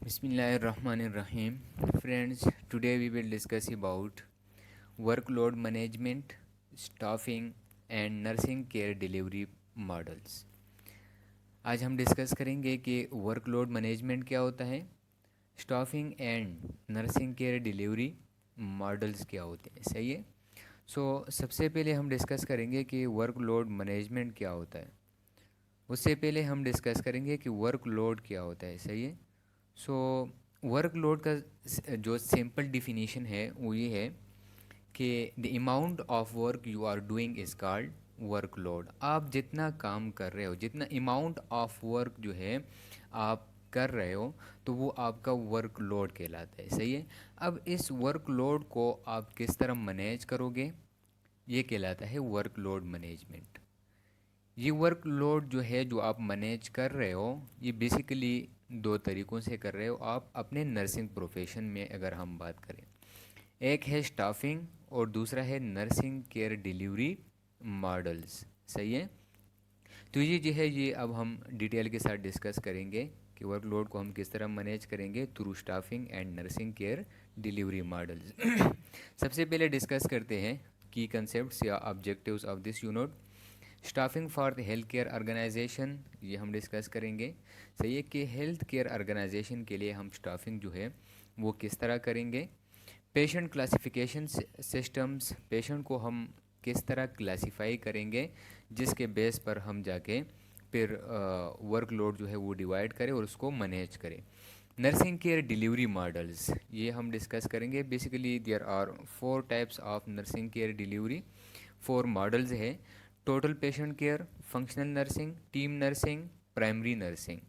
Bismillahirrahmanirrahim. Friends, today we will discuss about workload management, staffing and nursing care delivery models. आज हम discuss करेंगे कि workload management क्या होता है, staffing and nursing care delivery models क्या होते हैं। सही है। सबसे पहले हम डिस्कस करेंगे कि वर्कलोड मैनेजमेंट क्या होता है। उससे पहले हम डिस्कस करेंगे कि वर्कलोड क्या होता है। सही है। सो वर्कलोड का जो सिंपल डिफिनीशन है वो ये है कि the amount of work you are doing is called workload. आप जितना काम कर रहे हो, जितना अमाउंट ऑफ वर्क जो है आप कर रहे हो, तो वो आपका वर्कलोड कहलाता है। सही है। अब इस वर्कलोड को आप किस तरह मैनेज करोगे, ये कहलाता है वर्कलोड मैनेजमेंट। ये वर्कलोड जो है जो आप मैनेज कर रहे हो, ये बेसिकली दो तरीक़ों से कर रहे हो आप अपने नर्सिंग प्रोफेशन में। अगर हम बात करें, एक है स्टाफिंग और दूसरा है नर्सिंग केयर डिलीवरी मॉडल्स। सही है। तो ये जो है ये अब हम डिटेल के साथ डिस्कस करेंगे कि वर्कलोड को हम किस तरह मैनेज करेंगे through staffing and nursing care delivery models. सबसे पहले डिस्कस करते हैं की कंसेप्ट्स या objectives of this unit. Staffing for the health care organization, ये हम डिस्कस करेंगे। सही है कि हेल्थ केयर ऑर्गेनाइजेशन के लिए हम स्टाफिंग जो है वो किस तरह करेंगे। पेशेंट क्लासिफिकेशन सिस्टम्स, पेशेंट को हम किस तरह क्लासिफाई करेंगे जिसके बेस पर हम जाके फिर वर्कलोड जो है वो डिवाइड करें और उसको मैनेज करें। नर्सिंग केयर डिलीवरी मॉडल्स, ये हम डिस्कस करेंगे। Basically there are 4 types of nursing care delivery, 4 models है। Total patient care, functional nursing, team nursing, primary nursing,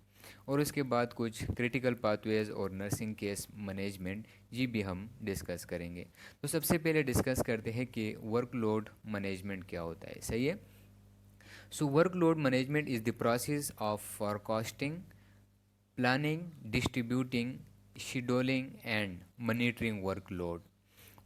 और उसके बाद कुछ क्रिटिकल पाथवेज और नर्सिंग केस मैनेजमेंट, ये भी हम डिस्कस करेंगे। तो सबसे पहले डिस्कस करते हैं कि वर्कलोड मैनेजमेंट क्या होता है। सही है। So workload management is the process of forecasting, planning, distributing, scheduling and monitoring workload.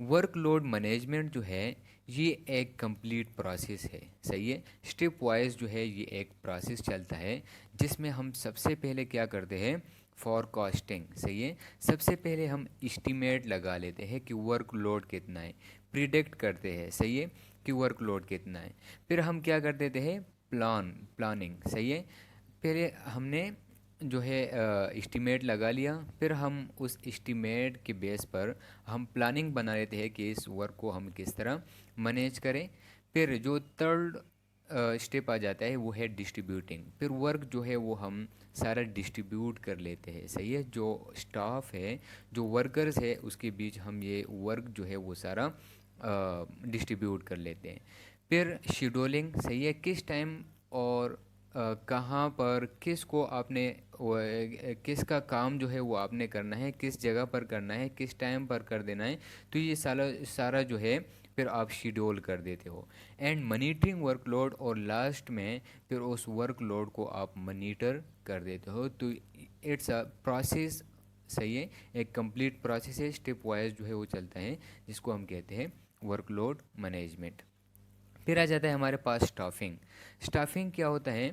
Workload management जो है ये एक कंप्लीट प्रोसेस है। सही है। स्टेप वाइज जो है ये एक प्रोसेस चलता है जिसमें हम सबसे पहले क्या करते हैं, फॉरकास्टिंग। सही है। सबसे पहले हम एस्टीमेट लगा लेते हैं कि वर्कलोड कितना है, प्रिडिक्ट करते हैं। सही है कि वर्कलोड कितना है। फिर हम क्या कर देते हैं, प्लानिंग। सही है। पहले हमने जो है एस्टीमेट लगा लिया, फिर हम उस एस्टीमेट के बेस पर हम प्लानिंग बना लेते हैं कि इस वर्क को हम किस तरह मैनेज करें। फिर जो थर्ड स्टेप आ जाता है वो है डिस्ट्रीब्यूटिंग। फिर वर्क जो है वो हम सारा डिस्ट्रीब्यूट कर लेते हैं। सही है। जो स्टाफ है, जो वर्कर्स है, उसके बीच हम ये वर्क जो है वो सारा डिस्ट्रीब्यूट कर लेते हैं। फिर शेड्यूलिंग। सही है। किस टाइम और कहाँ पर किसको आपने किसका काम जो है वो आपने करना है, किस जगह पर करना है, किस टाइम पर कर देना है। तो ये सारा सारा जो है फिर आप शेड्यूल कर देते हो। एंड मॉनिटरिंग वर्कलोड, और लास्ट में फिर उस वर्कलोड को आप मॉनिटर कर देते हो। तो इट्स अ प्रोसेस। सही है। एक कंप्लीट प्रोसेस है, स्टेप वाइज जो है वो चलता है, जिसको हम कहते हैं वर्कलोड मैनेजमेंट। फिर आ जाता है हमारे पास स्टाफिंग। स्टाफिंग क्या होता है,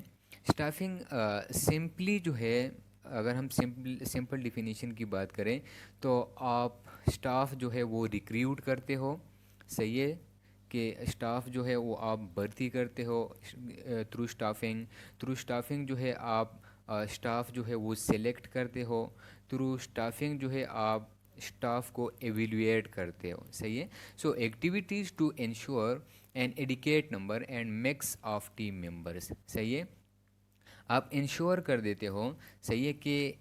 स्टाफिंग सिंपली जो है, अगर हम सिंपल सिंपल डिफिनीशन की बात करें तो आप स्टाफ जो है वो रिक्रूट करते हो। सही है कि स्टाफ जो है वो आप भर्ती करते हो थ्रू स्टाफिंग। थ्रू स्टाफिंग जो है आप स्टाफ जो है वो सिलेक्ट करते हो। थ्रू स्टाफिंग जो है आप स्टाफ को एवेल्युएट करते हो। सही है। So activities to ensure an adequate number and mix of team members. सही है। आप इंश्योर कर देते हो। सही है कि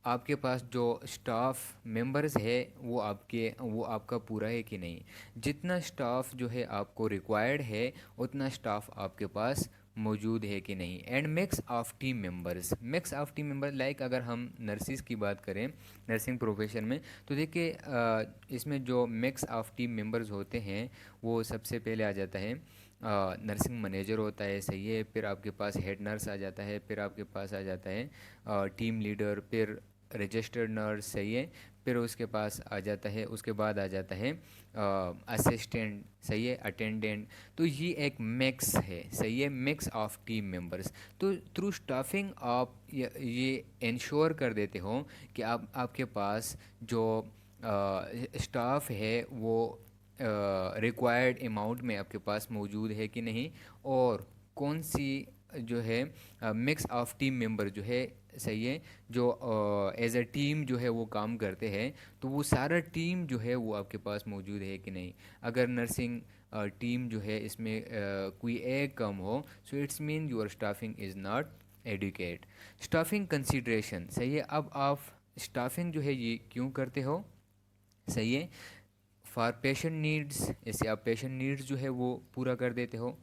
आपके पास जो स्टाफ मेंबर्स है वो आपका पूरा है कि नहीं। जितना स्टाफ जो है आपको रिक्वायर्ड है उतना स्टाफ आपके पास मौजूद है कि नहीं। And mix of team members, mix of team member like अगर हम नर्सिस की बात करें नर्सिंग प्रोफेशन में, तो देखिए इसमें जो मिक्स ऑफ टीम मेंबर्स होते हैं वो सबसे पहले आ जाता है नर्सिंग मैनेजर होता है। सही है। फिर आपके पास हेड नर्स आ जाता है, फिर आपके पास आ जाता है टीम लीडर, फिर रजिस्टर्ड नर्स, सही है। फिर उसके पास आ जाता है, उसके बाद आ जाता है असिस्टेंट, सही है, अटेंडेंट। तो ये एक मिक्स है, सही है, मिक्स ऑफ टीम मेंबर्स। तो थ्रू स्टाफिंग आप ये इंश्योर कर देते हो कि आप आपके पास जो स्टाफ है वो रिक्वायर्ड अमाउंट में आपके पास मौजूद है कि नहीं, और कौन सी जो है मिक्स ऑफ टीम मेंबर जो है, सही है, जो एज अ टीम जो है वो काम करते हैं, तो वो सारा टीम जो है वो आपके पास मौजूद है कि नहीं। अगर नर्सिंग टीम जो है इसमें कोई एक कम हो, so it's mean your staffing is not adequate. Staffing consideration, सही है। अब आप स्टाफिंग जो है ये क्यों करते हो, सही है, फॉर पेशेंट नीड्स, जैसे आप पेशेंट नीड्स जो है वो पूरा कर देते हो।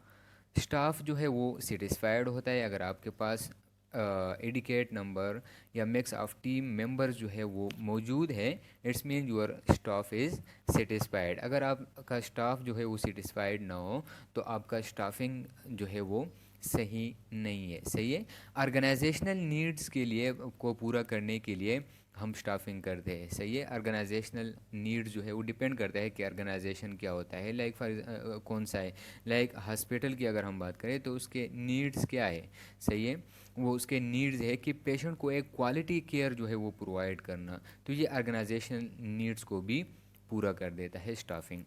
स्टाफ जो है वो सेटिस्फाइड होता है अगर आपके पास एडिकेट नंबर या मिक्स ऑफ टीम मेंबर्स जो है वो मौजूद है। It's mean your staff is satisfied. अगर आपका स्टाफ जो है वो सेटिस्फाइड ना हो तो आपका स्टाफिंग जो है वो सही नहीं है, सही है। ऑर्गेनाइजेशनल नीड्स के लिए को पूरा करने के लिए हम स्टाफिंग करते हैं, सही है। ऑर्गेनाइजेशनल नीड्स जो है वो डिपेंड करता है कि ऑर्गेनाइजेशन क्या होता है, लाइक फॉर कौन सा है। लाइक हॉस्पिटल की अगर हम बात करें तो उसके नीड्स क्या है, सही है, वो उसके नीड्स है कि पेशेंट को एक क्वालिटी केयर जो है वो प्रोवाइड करना। तो ये ऑर्गेनाइजेशनल नीड्स को भी पूरा कर देता है स्टाफिंग।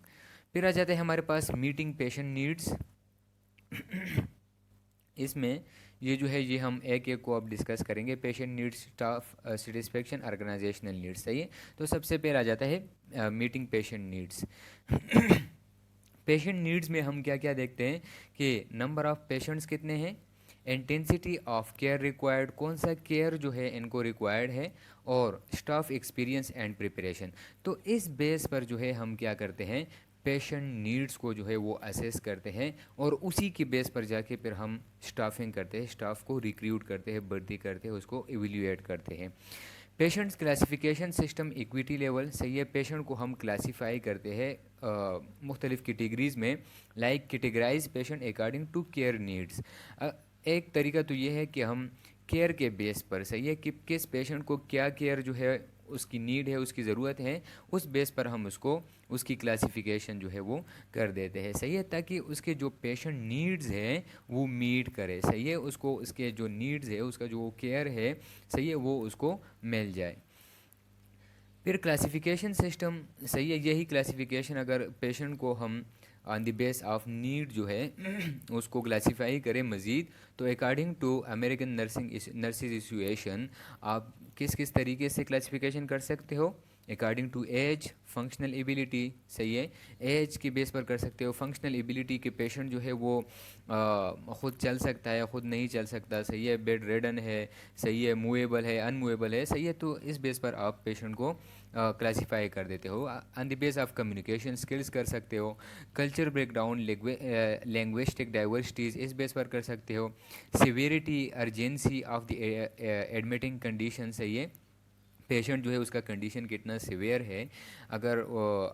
फिर आ जाते हैं हमारे पास मीटिंग पेशेंट नीड्स। इसमें ये जो है ये हम एक एक को अब डिस्कस करेंगे। Patient needs, staff satisfaction, organizational needs, सही है। तो सबसे पहले आ जाता है meeting patient needs. Patient needs में हम क्या क्या देखते हैं कि नंबर ऑफ़ पेशेंट्स कितने हैं, इंटेंसिटी ऑफ केयर रिक्वायर्ड, कौन सा केयर जो है इनको रिक्वायर्ड है, और स्टाफ एक्सपीरियंस एंड प्रिपरेशन। तो इस बेस पर जो है हम क्या करते हैं, पेशेंट नीड्स को जो है वो असेस करते हैं, और उसी के बेस पर जाके फिर हम स्टाफिंग करते हैं, स्टाफ को रिक्रूट करते हैं, भर्ती करते हैं, उसको इवेल्युएट करते हैं। Patients classification system equity level, सही है। पेशेंट को हम क्लासीफाई करते हैं मुख्तलिफ़ कैटेगरीज़ में, like categorize patient according to care needs. एक तरीका तो ये है कि हम केयर के बेस पर, सही है, कि किस पेशेंट को क्या केयर जो है उसकी नीड है, उसकी ज़रूरत है, उस बेस पर हम उसको उसकी क्लासिफिकेशन जो है वो कर देते हैं, सही है, ताकि उसके जो पेशेंट नीड्स हैं वो मीट करे, सही है, उसको उसके जो नीड्स है, उसका जो केयर है, सही है, वो उसको मिल जाए। फिर क्लासिफिकेशन सिस्टम, सही है, यही क्लासिफिकेशन अगर पेशेंट को हम on the base of need जो है उसको क्लासीफाई करें मज़ीद, तो according to American nurses association आप किस किस तरीके से क्लासिफिकेशन कर सकते हो, according to age, functional ability, सही है, एज के बेस पर कर सकते हो। फंक्शनल एबिलिटी के पेशेंट जो है वो ख़ुद चल सकता है, ख़ुद नहीं चल सकता, सही है, बेड रेडन है, सही है, मूवेबल है, अनमूवेबल है, सही है। तो इस बेस पर आप पेशेंट को क्लासीफाई कर देते हो। On the base of communication skills कर सकते हो, कल्चर ब्रेकडाउन, लैंग्वेस्टिक डाइवर्सिटीज़, इस बेस पर कर सकते हो। Severity, urgency of the admitting condition, सही है, पेशेंट जो है उसका कंडीशन कितना सिवियर है, अगर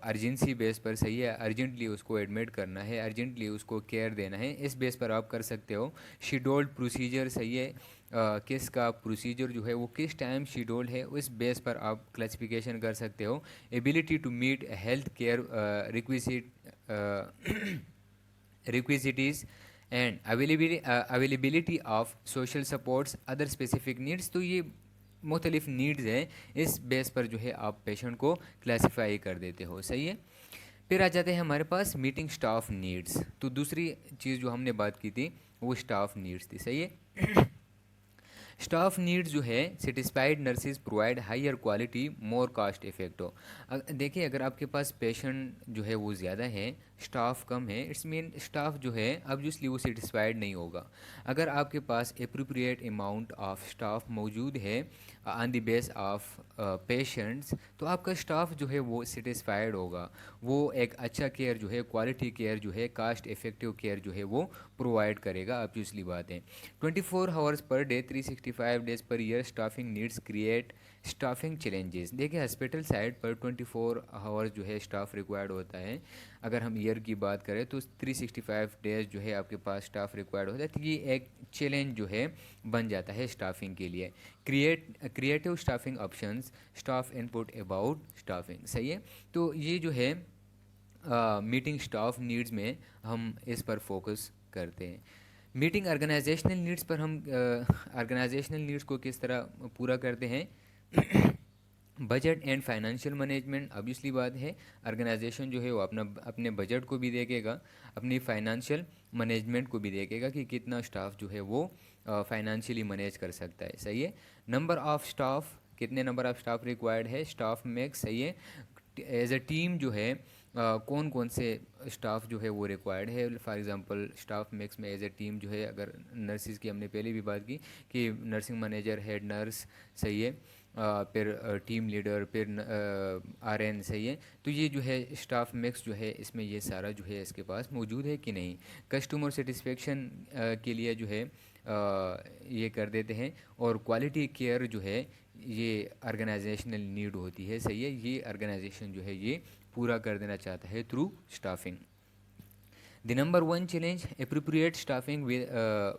अर्जेंसी बेस पर, सही है, अर्जेंटली उसको एडमिट करना है, अर्जेंटली उसको केयर देना है, इस बेस पर आप कर सकते हो। शेड्यूल्ड प्रोसीजर, सही है, किस का प्रोसीजर जो है वो किस टाइम शेड्यूल्ड है, उस बेस पर आप क्लासिफिकेशन कर सकते हो। Ability to meet health care requisites and availability of social supports, other specific needs. तो ये मुख्तलिफ नीड्स हैं, इस बेस पर जो है आप पेशेंट को क्लासीफाई कर देते हो, सही है। फिर आ जाते हैं हमारे पास मीटिंग स्टाफ नीड्स। तो दूसरी चीज़ जो हमने बात की थी वो स्टाफ नीड्स थी, सही है। स्टाफ नीड्स जो है, satisfied nurses provide higher quality more cost effective. देखिए अगर आपके पास पेशेंट जो है वो ज़्यादा है, स्टाफ कम है, इट्स मीन स्टाफ जो है ऑब्वियसली वो सेटिस्फाइड नहीं होगा। अगर आपके पास अप्रोप्रिएट अमाउंट ऑफ स्टाफ मौजूद है on the base of patients, तो आपका स्टाफ जो है वो सेटिस्फाइड होगा, वो एक अच्छा केयर जो है, क्वालिटी केयर जो है, कास्ट इफेक्टिव केयर जो है वो प्रोवाइड करेगा, ऑब्वियसली बात है। 24 hours per day, 365 days per year, staffing needs create staffing challenges, देखिए हॉस्पिटल साइड पर 24 आवर्स जो है स्टाफ रिक्वायर्ड होता है। अगर हम ईयर की बात करें तो 365 डेज जो है आपके पास स्टाफ रिक्वायर्ड होता है। तो ये एक चैलेंज जो है बन जाता है स्टाफिंग के लिए। Creative staffing options, staff input about staffing, सही है। तो ये जो है मीटिंग स्टाफ नीड्स में हम इस पर फोकस करते हैं। मीटिंग ऑर्गेनाइजेशनल नीड्स पर हम ऑर्गेनाइजेशनल नीड्स को किस तरह पूरा करते हैं। Budget and financial management, obviously बात है ऑर्गेनाइजेशन जो है वो अपने बजट को भी देखेगा, अपनी फाइनेंशियल मैनेजमेंट को भी देखेगा कि कितना स्टाफ जो है वो फाइनेंशियली मैनेज कर सकता है, सही है। नंबर ऑफ स्टाफ, कितने नंबर ऑफ स्टाफ रिक्वायर्ड है, स्टाफ मिक्स, सही है। एज अ टीम जो है कौन कौन से स्टाफ जो है वो रिक्वायर्ड है। फॉर एग्जांपल स्टाफ मिक्स में एज ए टीम जो है, अगर नर्सिस की हमने पहले भी बात की कि नर्सिंग मैनेजर, हेड नर्स, सही है, फिर टीम लीडर, फिर आरएन, सही है। तो ये जो है स्टाफ मिक्स जो है इसमें ये सारा जो है इसके पास मौजूद है कि नहीं। कस्टमर सेटिस्फेक्शन के लिए जो है ये कर देते हैं। और क्वालिटी केयर जो है ये ऑर्गेनाइजेशनल नीड होती है, सही है। ये ऑर्गेनाइजेशन जो है ये पूरा कर देना चाहता है through staffing. The number one challenge, appropriate staffing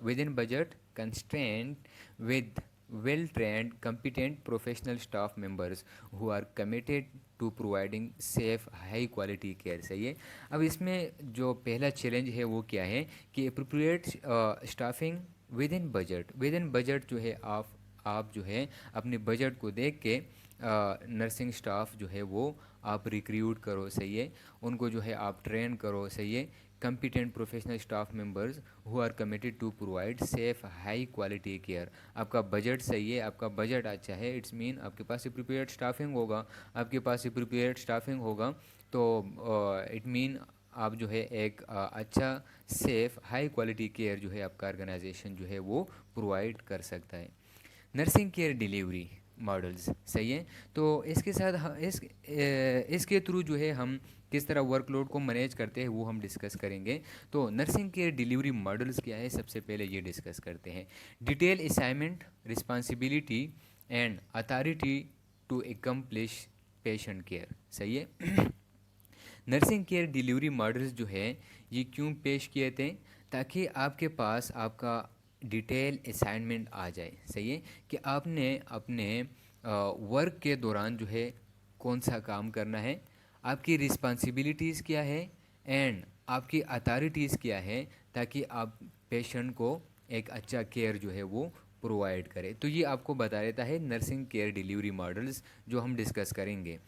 within budget constraint with well-trained, competent professional staff members who are committed to providing safe, high quality care, सही है। अब इसमें जो पहला चैलेंज है वो क्या है कि appropriate staffing within budget जो है आप जो है अपने बजट को देख के नर्सिंग स्टाफ जो है वो आप रिक्रूट करो, सही है। उनको जो है आप ट्रेन करो, सही है। competent professional staff members who are committed to provide safe high quality care। आपका बजट सही है, आपका बजट अच्छा है, इट्स मीन आपके पास प्रिपेयर्ड स्टाफिंग होगा। आपके पास प्रिपेयर्ड स्टाफिंग होगा तो इट मीन आप जो है एक अच्छा सेफ हाई क्वालिटी केयर जो है आपका ऑर्गेनाइजेशन जो है वो प्रोवाइड कर सकता है। नर्सिंग केयर डिलीवरी मॉडल्स, सही है। तो इसके साथ इसके थ्रू जो है हम किस तरह वर्कलोड को मैनेज करते हैं वो हम डिस्कस करेंगे। तो नर्सिंग केयर डिलीवरी मॉडल्स क्या है, सबसे पहले ये डिस्कस करते हैं। Detail assignment, responsibility and authority to accomplish patient care, सही है। नर्सिंग केयर डिलीवरी मॉडल्स जो है ये क्यों पेश किए थे, ताकि आपके पास आपका डिटेल असाइनमेंट आ जाए, सही है, कि आपने अपने वर्क के दौरान जो है कौन सा काम करना है, आपकी रिस्पॉन्सिबिलिटीज़ क्या है एंड आपकी अथॉरिटीज़ क्या है, ताकि आप पेशेंट को एक अच्छा केयर जो है वो प्रोवाइड करें। तो ये आपको बता देता है नर्सिंग केयर डिलीवरी मॉडल्स जो हम डिस्कस करेंगे।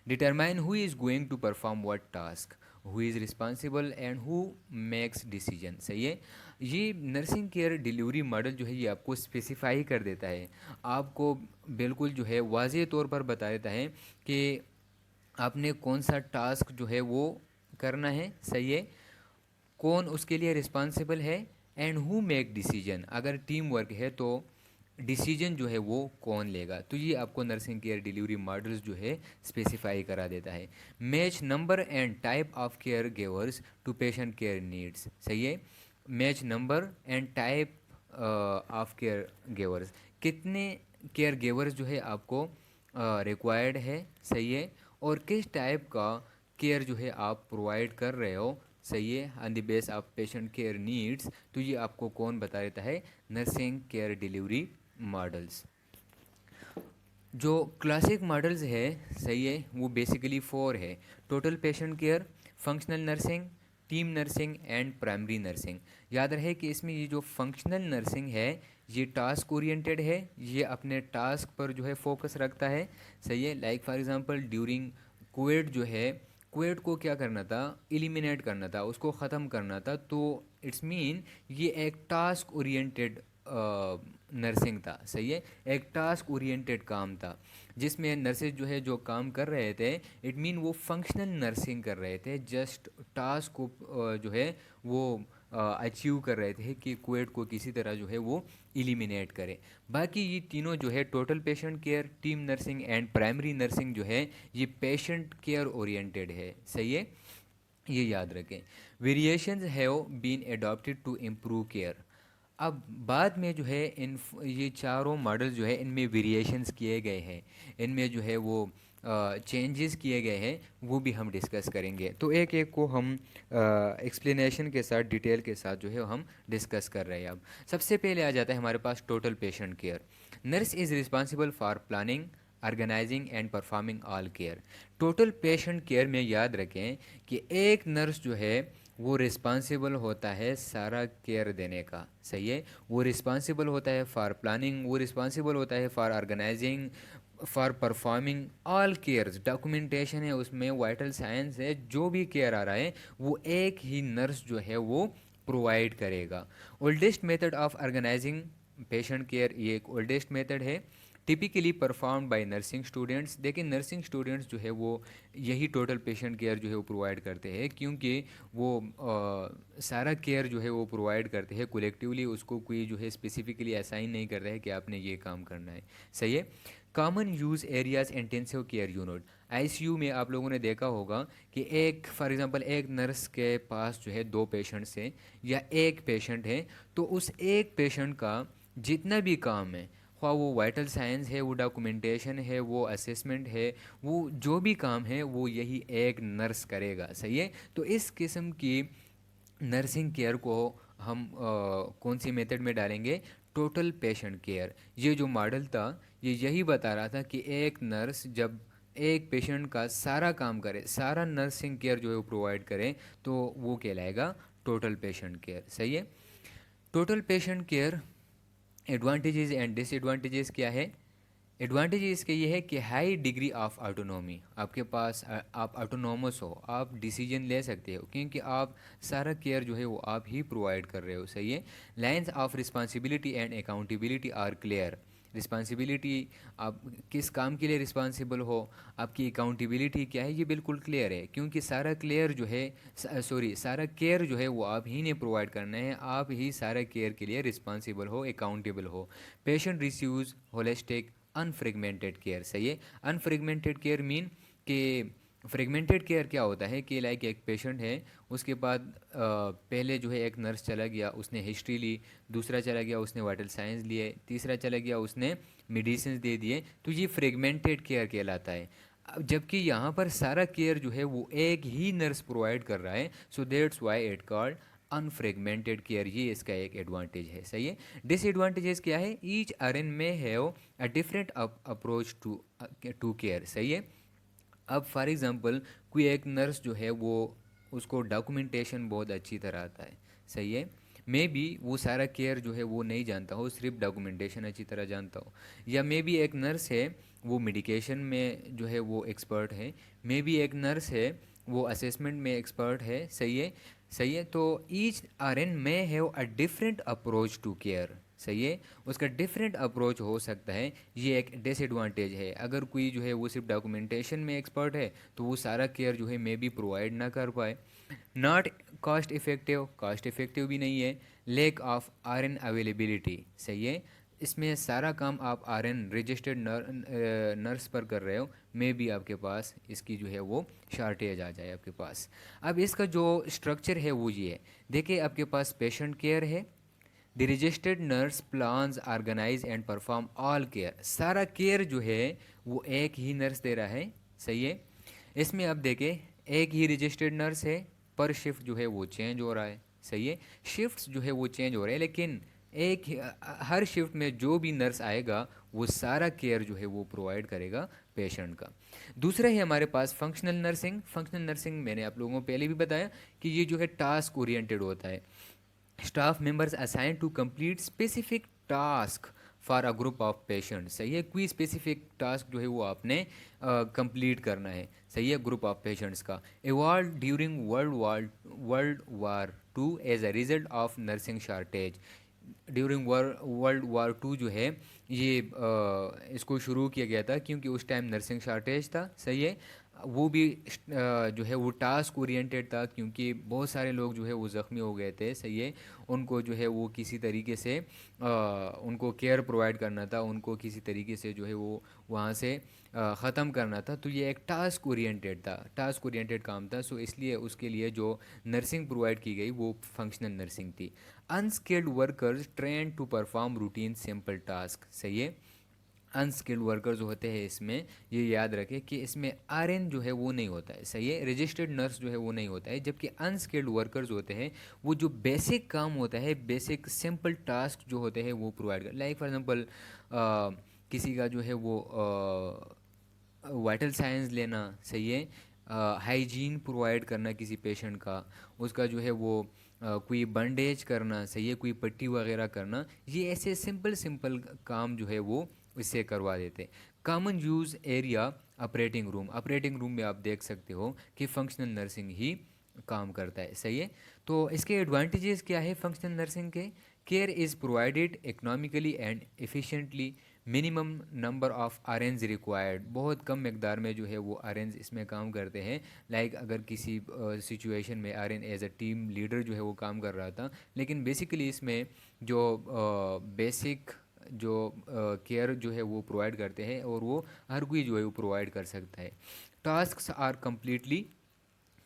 Determine who is going to perform what task, who is responsible and who makes decision, सही है। ये नर्सिंग केयर डिलीवरी मॉडल जो है ये आपको स्पेसिफाई कर देता है, आपको बिल्कुल जो है वाज़ेह तौर पर बता देता है कि आपने कौन सा टास्क जो है वो करना है, सही है, कौन उसके लिए रिस्पॉन्सिबल है एंड हु मेक डिसीजन। अगर टीम वर्क है तो डिसीजन जो है वो कौन लेगा। तो ये आपको नर्सिंग केयर डिलीवरी मॉडल्स जो है स्पेसिफाई करा देता है। Match number and type of care givers to patient care needs, सही है। Match number and type of care givers, कितने केयर गिवर्स जो है आपको रिक्वायर्ड है, सही है, और किस टाइप का केयर जो है आप प्रोवाइड कर रहे हो, सही है, on the base of patient care needs. तो ये आपको कौन बता देता है, नर्सिंग केयर डिलीवरी मॉडल्स। जो क्लासिक मॉडल्स है, सही है, वो बेसिकली 4 है। Total patient care, functional nursing, team nursing and primary nursing. याद रहे कि इसमें ये जो फंक्शनल नर्सिंग है ये टास्क ओरिएंटेड है, ये अपने टास्क पर जो है फोकस रखता है, सही है। Like for example during Covid जो है, कोविड को क्या करना था, एलिमिनेट करना था, उसको ख़त्म करना था। तो इट्स मीन ये एक टास्क ओरिएंटेड नर्सिंग था, सही है, एक टास्क ओरिएंटेड काम था जिसमें नर्सेज जो है जो काम कर रहे थे, इट मीन वो फंक्शनल नर्सिंग कर रहे थे, जस्ट टास्क को जो है वो अचीव कर रहे थे कि कोविड को किसी तरह जो है वो एलिमिनेट करे। बाकी ये तीनों जो है total patient care, team nursing and primary nursing जो है ये पेशेंट केयर ओरिएंटेड है, सही है, ये याद रखें। Variations have been adopted to improve care. अब बाद में जो है ये चारों मॉडल जो है इनमें वेरिएशंस किए गए हैं, इनमें जो है वो चेंजेस किए गए हैं, वो भी हम डिस्कस करेंगे। तो एक एक को हम एक्सप्लेनेशन के साथ, डिटेल के साथ जो है हम डिस्कस कर रहे हैं। अब सबसे पहले आ जाता है हमारे पास total patient care. Nurse is responsible for planning, organising and performing all care. Total patient care में याद रखें कि एक नर्स जो है वो रिस्पॉन्सिबल होता है सारा केयर देने का, सही है। वो रिस्पॉन्सिबल होता है फॉर प्लानिंग, वो रिस्पॉन्सिबल होता है for organizing, for performing all cares. Documentation है उसमें, वाइटल साइंस है, जो भी केयर आ रहा है वो एक ही नर्स जो है वो प्रोवाइड करेगा। Oldest method of organizing patient care, ये एक ओल्डेस्ट मेथड है, typically perform by nursing students. देखिए नर्सिंग स्टूडेंट्स जो है वो यही टोटल पेशेंट केयर जो है वो प्रोवाइड करते हैं, क्योंकि वो सारा केयर जो है वो प्रोवाइड करते हैं कोलेक्टिवली, उसको कोई जो है स्पेसिफिकली असाइन नहीं कर रहा है कि आपने ये काम करना है, सही है। Common use areas intensive care unit. ICU में आप लोगों ने देखा होगा कि एक फॉर एग्जांपल एक नर्स के पास जो है दो पेशेंट्स हैं या एक पेशेंट है, तो उस एक पेशेंट का जितना भी काम है, ख्वाह वो वाइटल साइंस है, वो डॉक्यूमेंटेशन है, वो असेसमेंट है, वो जो भी काम है वो यही एक नर्स करेगा, सही है। तो इस किस्म की नर्सिंग केयर को हम कौन सी मेथड में डालेंगे? Total patient care. ये जो मॉडल था ये यही बता रहा था कि एक नर्स जब एक पेशेंट का सारा काम करे, सारा नर्सिंग केयर जो है वो प्रोवाइड करे, तो वो कहलाएगा टोटल पेशेंट केयर, सही है। Total patient care advantages and disadvantages क्या है? एडवांटेज इसके ये है कि हाई डिग्री ऑफ ऑटोनॉमी, आपके पास आप ऑटोनॉमस हो, आप डिसीजन ले सकते हो, क्योंकि आप सारा केयर जो है वो आप ही प्रोवाइड कर रहे हो, सही है। Lines of responsibility and accountability are clear. Responsibility, आप किस काम के लिए रिस्पॉन्सिबल हो, आपकी अकाउंटेबिलिटी क्या है, ये बिल्कुल क्लियर है, क्योंकि सारा क्लियर जो है सारा केयर जो है वो आप ही ने प्रोवाइड करना है, आप ही सारा केयर के लिए रिस्पॉन्सिबल हो, अकाउंटेबल हो। पेशेंट रिसीव्स होलिस्टिक अनफ्रेगमेंटेड केयर, सही है। अनफ्रेगमेंटेड केयर मीन कि फ्रेगमेंटेड केयर क्या होता है कि लाइक एक पेशेंट है, उसके बाद पहले जो है एक नर्स चला गया, उसने हिस्ट्री ली, दूसरा चला गया उसने वाइटल साइंस लिए, तीसरा चला गया उसने मेडिसिन दे दिए, तो ये फ्रेगमेंटेड केयर कहलाता है। अब जबकि यहाँ पर सारा केयर जो है वो एक ही नर्स प्रोवाइड कर रहा है, so that's why it called unfragmented care. ये इसका एक एडवांटेज है, सही है। डिसएडवांटेजेस क्या है? Each RN may have a different approach to care, सही है। अब फॉर एग्जांपल कोई एक नर्स जो है वो, उसको डॉक्यूमेंटेशन बहुत अच्छी तरह आता है, सही है। मे बी वो सारा केयर जो है वो नहीं जानता हो, सिर्फ डॉक्यूमेंटेशन अच्छी तरह जानता हो। या मे बी एक नर्स है वो मेडिकेशन में जो है वो एक्सपर्ट है, मे बी एक नर्स है वो असेसमेंट में एक्सपर्ट है, सही है। सही है, तो each RN may have a different approach to care, सही है, उसका डिफरेंट अप्रोच हो सकता है, ये एक डिसएडवांटेज है। अगर कोई जो है वो सिर्फ डॉक्यूमेंटेशन में एक्सपर्ट है तो वो सारा केयर जो है मे बी प्रोवाइड ना कर पाए। Not cost effective, cost effective भी नहीं है। लेक ऑफ आरएन अवेलेबिलिटी, सही है, इसमें सारा काम आप आरएन रजिस्टर्ड नर्स पर कर रहे हो, मे बी आपके पास इसकी जो है वो शार्टेज आ जाए आपके पास। अब इसका जो स्ट्रक्चर है वो ये है, देखिए आपके पास पेशेंट केयर है, the registered nurse plans organize and perform all care. सारा केयर जो है वो एक ही नर्स दे रहा है, सही है। इसमें अब देखें एक ही रजिस्टर्ड नर्स है, पर शिफ्ट जो है वो चेंज हो रहा है, सही है। शिफ्ट्स जो है वो चेंज हो रहे हैं, लेकिन हर शिफ्ट में जो भी नर्स आएगा वो सारा केयर जो है वो प्रोवाइड करेगा पेशेंट का। दूसरा है हमारे पास फंक्शनल नर्सिंग। फंक्शनल नर्सिंग मैंने आप लोगों को पहले भी बताया कि ये जो है टास्क ओरिएंटेड होता है। Staff members assign to complete specific task for a group of patient, सही है। कोई स्पेसिफिक टास्क जो है वो आपने कंप्लीट करना है, सही है, ग्रुप ऑफ पेशेंट्स का। Evolve during world war 2 as a result of nursing shortage. During world war 2 जो है ये इसको शुरू किया गया था क्योंकि उस टाइम नर्सिंग शार्टेज था, सही है। वो भी जो है वो टास्क ओरिएंटेड था, क्योंकि बहुत सारे लोग जो है वो ज़ख्मी हो गए थे, सही है। उनको जो है वो किसी तरीके से उनको केयर प्रोवाइड करना था, उनको किसी तरीके से जो है वो वहाँ से ख़त्म करना था। तो ये एक टास्क ओरिएंटेड था, टास्क ओरिएंटेड काम था। सो इसलिए उसके लिए जो नर्सिंग प्रोवाइड की गई वो फंक्शनल नर्सिंग थी। Unskilled workers train to perform routine simple task, सही है। अनस्किल्ड वर्कर जो होते हैं इसमें, ये याद रखें कि इसमें आरएन जो है वो नहीं होता है, सही है। रजिस्टर्ड नर्स जो है वो नहीं होता है, जबकि अनस्किल्ड वर्कर्स होते हैं वो जो बेसिक काम होता है, बेसिक सिंपल टास्क जो होते हैं वो प्रोवाइड कर, लाइक फॉर एग्जांपल किसी का जो है वो वाइटल साइंस लेना, सही है। हाइजीन प्रोवाइड करना किसी पेशेंट का, उसका जो है वो कोई बैंडेज करना, सही है, कोई पट्टी वगैरह करना, ये ऐसे सिंपल सिंपल काम जो है वो इससे करवा देते। Common use area operating room, operating room में आप देख सकते हो कि फंक्शनल नर्सिंग ही काम करता है, सही है। तो इसके एडवांटेजेस क्या है फंक्शनल नर्सिंग के? Care is provided economically and efficiently, minimum number of orange required, बहुत कम मकदार में जो है वो आरेंज इसमें काम करते हैं। लाइक अगर किसी सिचुएशन में RN as a team leader जो है वो काम कर रहा था, लेकिन बेसिकली इसमें जो बेसिक जो केयर जो है वो प्रोवाइड करते हैं, और वो हर कोई जो है वो प्रोवाइड कर सकता है। Task are completely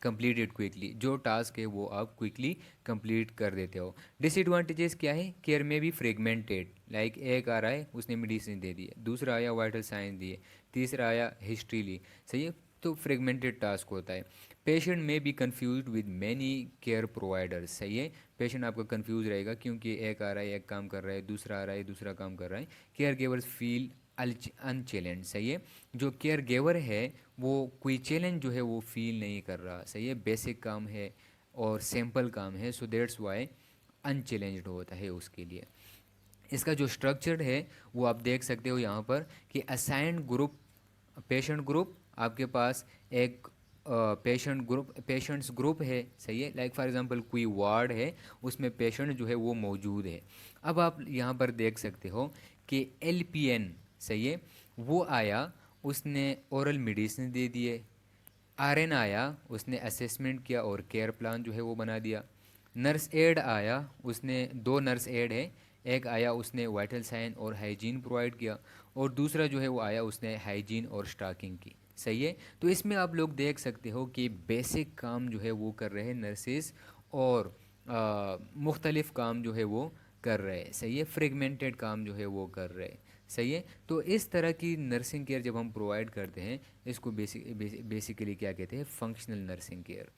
completed quickly, जो टास्क है वो आप क्विकली कंप्लीट कर देते हो। डिसएडवांटेजेस क्या है? केयर में भी फ्रेगमेंटेड, लाइक एक आ रहा है उसने मेडिसिन दे दी है, दूसरा आया वाइटल साइंस दिए, तीसरा आया हिस्ट्री ली, सही है। तो फ्रेगमेंटेड टास्क होता है। पेशेंट में be confuse with many care providers, सही है। पेशेंट आपका कंफ्यूज रहेगा, क्योंकि एक आ रहा है एक काम कर रहा है, दूसरा आ रहा है दूसरा काम कर रहा है। केयर गिवर्स फील अनचैलेंज, सही है। जो केयर गिवर है वो कोई चैलेंज जो है वो फील नहीं कर रहा, सही है। बेसिक काम है और सिंपल काम है, सो दैट्स वाई अनचैलेंज्ड होता है उसके लिए। इसका जो स्ट्रक्चर है वो आप देख सकते हो यहाँ पर कि असाइंड ग्रुप, पेशेंट ग्रुप, आपके पास एक पेशेंट्स ग्रुप है, सही है। लाइक फॉर एग्जांपल कोई वार्ड है, उसमें पेशेंट जो है वो मौजूद है। अब आप यहाँ पर देख सकते हो कि एलपीएन, सही है, वो आया, उसने ओरल मेडिसिन दे दिए। आरएन आया, उसने असेसमेंट किया और केयर प्लान जो है वो बना दिया। नर्स एड आया, उसने दो नर्स एड है, एक आया उसने वाइटल साइन और हाइजीन प्रोवाइड किया, और दूसरा जो है वो आया उसने हाइजीन और स्टॉकिंग की, सही है। तो इसमें आप लोग देख सकते हो कि बेसिक काम जो है वो कर रहे हैं नर्सेज, और मुख्तलिफ काम जो है वो कर रहे हैं, सही है। फ्रेगमेंटेड काम जो है वो कर रहे हैं, सही है। तो इस तरह की नर्सिंग केयर जब हम प्रोवाइड करते हैं, इसको बेसिकली क्या कहते हैं? Functional nursing care.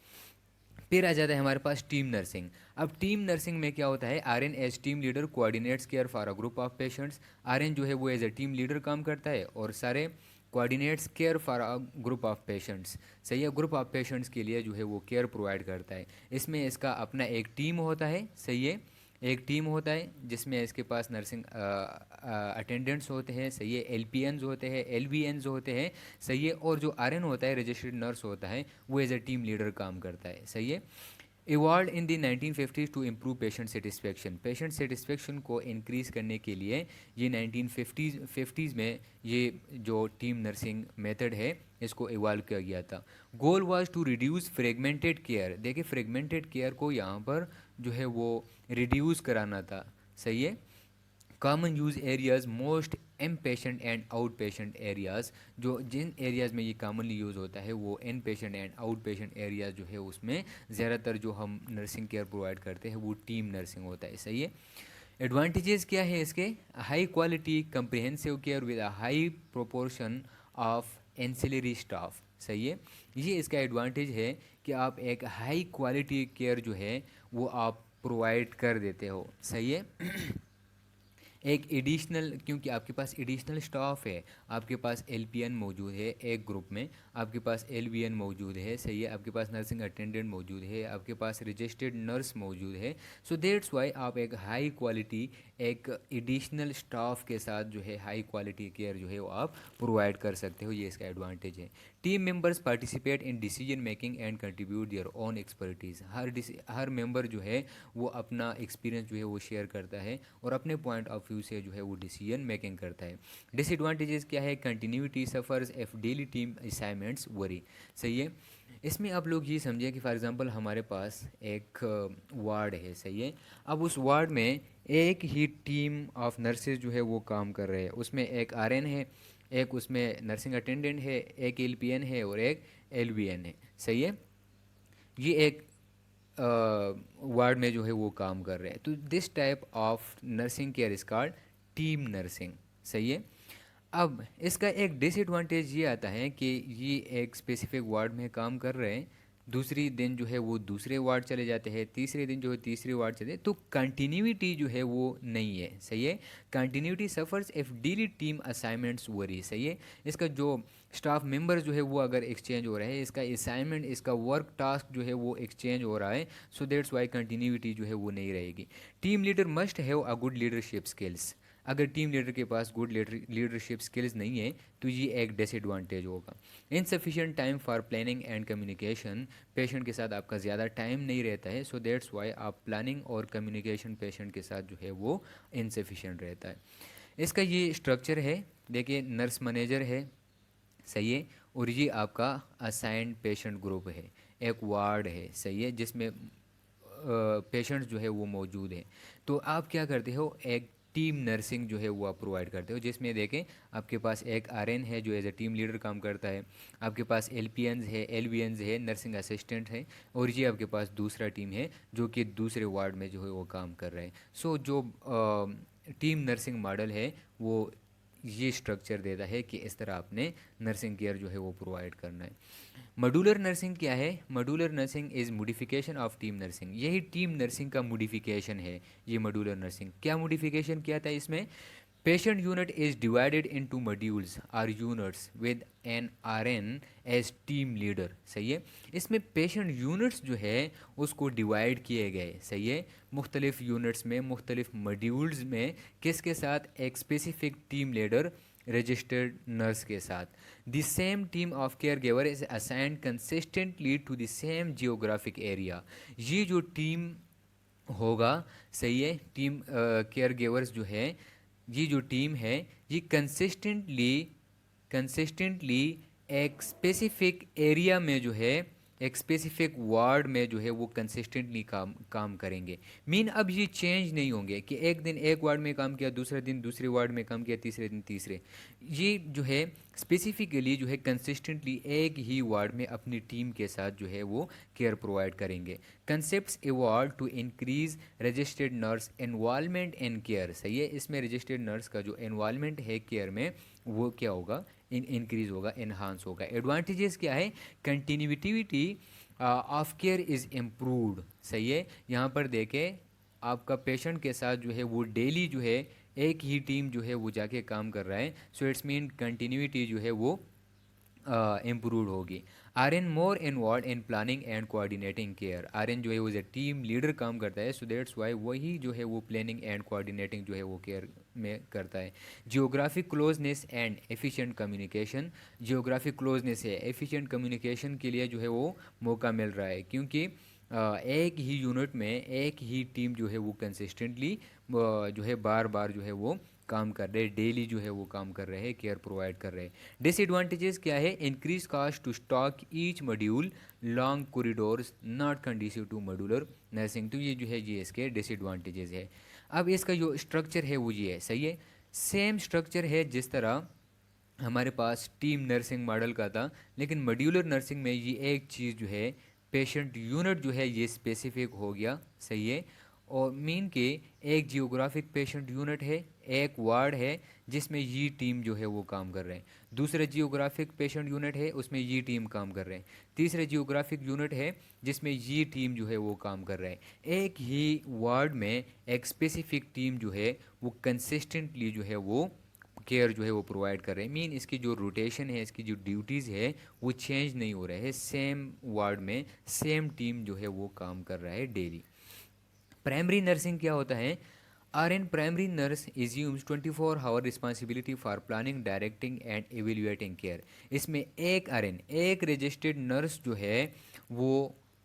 फिर आ जाता है हमारे पास टीम नर्सिंग। अब टीम नर्सिंग में क्या होता है? RN as team leader coordinates care for a group of patients. RN जो है वो एज अ टीम लीडर काम करता है और सारे coordinates care for a group of patients, सही है। ग्रुप ऑफ पेशेंट्स के लिए जो है वो केयर प्रोवाइड करता है। इसमें इसका अपना एक टीम होता है, सही है। एक टीम होता है जिसमें इसके पास नर्सिंग अटेंडेंट्स होते हैं, सही है। एलपीएन्स होते हैं, एलवीएन्स होते हैं, सही है। और जो आरएन होता है, रजिस्टर्ड नर्स होता है, वो एज ए टीम लीडर काम करता है, सही है। Evolve in the 1950s to improve patient satisfaction, patient satisfaction को इंक्रीज़ करने के लिए ये 1950s में ये जो टीम नर्सिंग मेथड है इसको इवॉल्व किया गया था। Goal was to reduce fragmented care, देखिए फ्रेगमेंटेड केयर को यहाँ पर जो है वो रिड्यूस कराना था, सही है। Common use areas most in patient and out patient areas, जो जिन एरियाज़ में ये कॉमनली यूज़ होता है वो inpatient and out patient areas जो है उसमें ज़्यादातर जो हम नर्सिंग केयर प्रोवाइड करते हैं वो टीम नर्सिंग होता है, सही है। एडवांटेजेस क्या है इसके? High quality comprehensive care with a high proportion of ancillary staff, सही है। ये इसका एडवांटेज है कि आप एक हाई क्वालिटी केयर जो है वो आप प्रोवाइड कर देते हो, सही है। एक एडिशनल, क्योंकि आपके पास एडिशनल स्टाफ है, आपके पास एलपीएन मौजूद है एक ग्रुप में, आपके पास एलवीएन मौजूद है, सही है। आपके पास नर्सिंग अटेंडेंट मौजूद है, आपके पास रजिस्टर्ड नर्स मौजूद है। सो दैट्स वाई आप एक हाई क्वालिटी एक एडिशनल स्टाफ के साथ जो है हाई क्वालिटी केयर जो है वो आप प्रोवाइड कर सकते हो, ये इसका एडवांटेज है। Team members participate in decision making and contribute their own expertise. Her member जो है वो अपना एक्सपीरियंस जो है वो शेयर करता है और अपने पॉइंट ऑफ व्यू से जो है वो डिसीजन मेकिंग करता है। डिसएडवांटेजेस क्या है? Continuity suffers if daily team assignments worry. सही है। इसमें आप लोग ये समझिए कि फॉर एग्जांपल हमारे पास एक वार्ड है, सही है। अब उस वार्ड में एक ही टीम ऑफ नर्सेज जो है वो काम कर रहे हैं। उसमें एक आरएन है, एक उसमें नर्सिंग अटेंडेंट है, एक एलपीएन है और एक एलवीएन है, सही है। ये एक वार्ड में जो है वो काम कर रहे हैं। तो this type of nursing care is called team nursing, सही है। अब इसका एक डिसएडवांटेज ये आता है कि ये एक स्पेसिफिक वार्ड में काम कर रहे हैं, दूसरी दिन जो है वो दूसरे वार्ड चले जाते हैं, तीसरे दिन जो है तीसरे वार्ड चले, तो कंटिन्यूटी जो है वो नहीं है, सही है। Continuity suffers if daily team assignments worry, सही है। इसका जो स्टाफ मेंबर जो है वो अगर एक्सचेंज हो रहा है, इसका असाइनमेंट, इसका वर्क टास्क जो है वो एक्सचेंज हो रहा है, सो दैट्स वाई कंटिन्यूटी जो है वो नहीं रहेगी। Team leader must have a good leadership skills. अगर टीम लीडर के पास गुड लीडरशिप स्किल्स नहीं है तो ये एक डिसएडवांटेज होगा। Insufficient time for planning and communication. Patient के साथ आपका ज़्यादा टाइम नहीं रहता है, सो दैट्स वाई आप प्लानिंग और कम्युनिकेशन पेशेंट के साथ जो है वो इनसफिशिएंट रहता है। इसका ये स्ट्रक्चर है, देखिए नर्स मैनेजर है, सही है, और ये आपका असाइंड पेशेंट ग्रुप है, एक वार्ड है, सही है, जिसमें पेशेंट्स जो है वो मौजूद हैं। तो आप क्या करते हो, एक टीम नर्सिंग जो है वो आप प्रोवाइड करते हो, जिसमें देखें आपके पास एक आरएन है जो एज ए टीम लीडर काम करता है, आपके पास एलपीएन्स है, एलवीएन्स है, नर्सिंग असिस्टेंट है, और ये आपके पास दूसरा टीम है जो कि दूसरे वार्ड में जो है वो काम कर रहे हैं। सो जो टीम नर्सिंग मॉडल है वो ये स्ट्रक्चर देता है कि इस तरह आपने नर्सिंग केयर जो है वो प्रोवाइड करना है। मॉड्यूलर नर्सिंग क्या है? Modular nursing is modification of team nursing. यही टीम नर्सिंग का मॉडिफिकेशन है ये मॉड्यूलर नर्सिंग। क्या मॉडिफिकेशन किया था इसमें? Patient unit is divided into modules or units with an RN as team leader, सही है। इसमें पेशेंट यूनिट्स जो है उसको डिवाइड किए गए, सही है, मुख्तलिफ यूनिट्स में, मुख्तलिफ मॉड्यूल्स में, किसके साथ? एक specific team leader registered nurse के साथ। The same team of care giver is assigned consistently to the same geographic area. ये जो टीम होगा, सही है, टीम केयर गिवर्स जो है, ये जो टीम है ये कंसिस्टेंटली एक स्पेसिफिक एरिया में जो है, एक स्पेसिफिक वार्ड में जो है वो कंसिस्टेंटली काम करेंगे। मीन अब ये चेंज नहीं होंगे कि एक दिन एक वार्ड में काम किया, दूसरे दिन दूसरे वार्ड में काम किया, तीसरे दिन तीसरे। ये जो है स्पेसिफिकली जो है कंसिस्टेंटली एक ही वार्ड में अपनी टीम के साथ जो है वो केयर प्रोवाइड करेंगे। Concepts evolve to increase registered nurse involvement in care, सही है। इसमें रजिस्टर्ड नर्स का जो इन्वॉल्वमेंट है केयर में वो क्या होगा? इंक्रीज होगा, इन्हांस होगा। एडवांटेजेस क्या है? Continuity of care is improved, सही है। यहाँ पर देखें आपका पेशेंट के साथ जो है वो डेली जो है एक ही टीम जो है वो जाके काम कर रहा है, सो इट्स मीन कंटिन्यूटी जो है वो इम्प्रूव होगी। R N more involve in planning and coordinating care. R N जो है वो एज ए टीम लीडर काम करता है, सो दैट्स वाई वही जो है वो प्लानिंग एंड कोऑर्डिनेटिंग जो है वो केयर में करता है। Geographic closeness and efficient communication. Geographic closeness है, एफिशिएंट कम्युनिकेशन के लिए जो है वो मौका मिल रहा है, क्योंकि एक ही यूनिट में एक ही टीम जो है वो कंसिस्टेंटली जो है बार बार जो है वो काम कर रहे हैं, डेली जो है वो काम कर रहे हैं, केयर प्रोवाइड कर रहे हैं। डिसएडवांटेजेस क्या है? Increase cost to staff each module, long corridors, not conducive to modular nursing. तो ये जो है ये इसके डिसएडवांटेजेस है। अब इसका जो स्ट्रक्चर है वो ये है, सही है, सेम स्ट्रक्चर है जिस तरह हमारे पास टीम नर्सिंग मॉडल का था, लेकिन मॉड्यूलर नर्सिंग में ये एक चीज़ जो है, पेशेंट यूनिट जो है ये स्पेसिफिक हो गया, सही है। और मीन के एक जियोग्राफिक पेशेंट यूनिट है, एक वार्ड है जिसमें ये टीम जो है वो काम कर रहे हैं, दूसरा जियोग्राफिक पेशेंट यूनिट है उसमें ये टीम काम कर रहे हैं, तीसरे जियोग्राफिक यूनिट है जिसमें ये टीम जो है वो काम कर रहे हैं। एक ही वार्ड में एक स्पेसिफिक टीम जो है वो कंसिस्टेंटली जो है वो केयर जो है वो प्रोवाइड कर रहे हैं। मीन इसकी जो रोटेशन है, इसकी जो ड्यूटीज़ है वो चेंज नहीं हो रहा है, सेम वार्ड में सेम टीम जो है वो काम कर रहा है डेली। प्राइमरी नर्सिंग क्या होता है? RN primary nurse assumes 24 hour responsibility for planning, directing and evaluating care. इसमें एक RN एक रजिस्टर्ड नर्स जो है वो